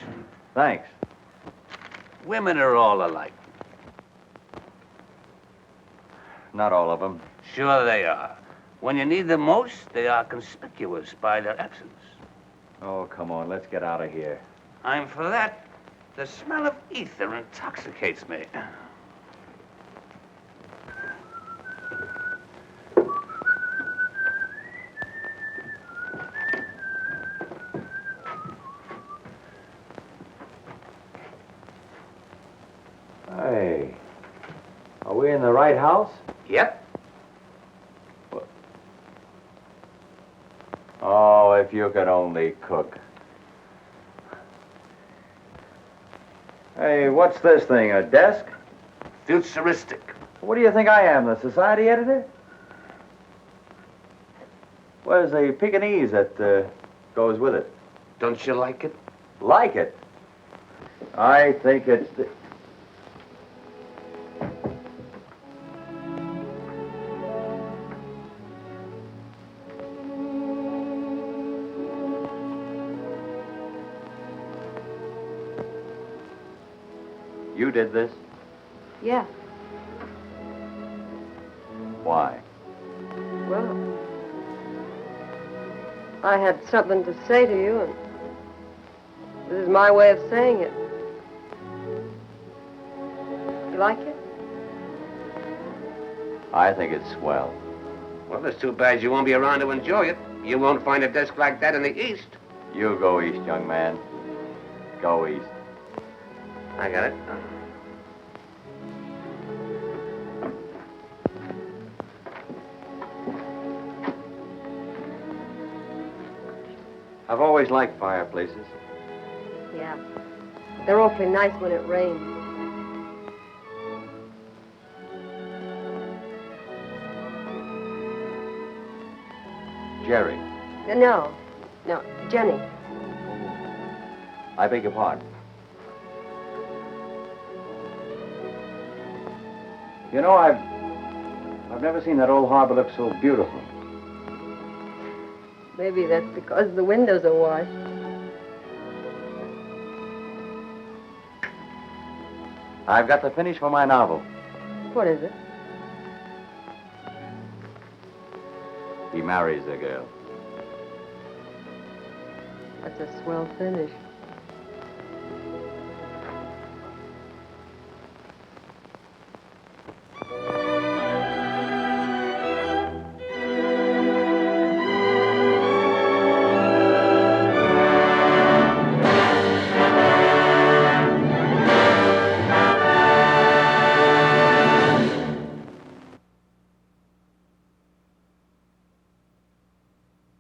Thanks. Women are all alike. Not all of them. Sure they are. When you need them most, they are conspicuous by their absence. Oh, come on, let's get out of here. I'm for that. The smell of ether intoxicates me. Hey, are we in the right house? Yep. Oh, if you could only cook. Hey, what's this thing, a desk? Futuristic. What do you think I am, the society editor? Where's the Pekingese that goes with it? Don't you like it? Like it? I think it's... You did this? Yeah. Why? Well, I had something to say to you, and this is my way of saying it. You like it? I think it's swell. Well, it's too bad you won't be around to enjoy it. You won't find a desk like that in the East. You go east, young man. Go east. I got it. I've always liked fireplaces. Yeah. They're awfully nice when it rains. Jerry, No, Jenny. I beg your pardon. You know, I've never seen that old harbor look so beautiful. Maybe that's because the windows are washed. I've got the finish for my novel. What is it? He marries a girl. That's a swell finish.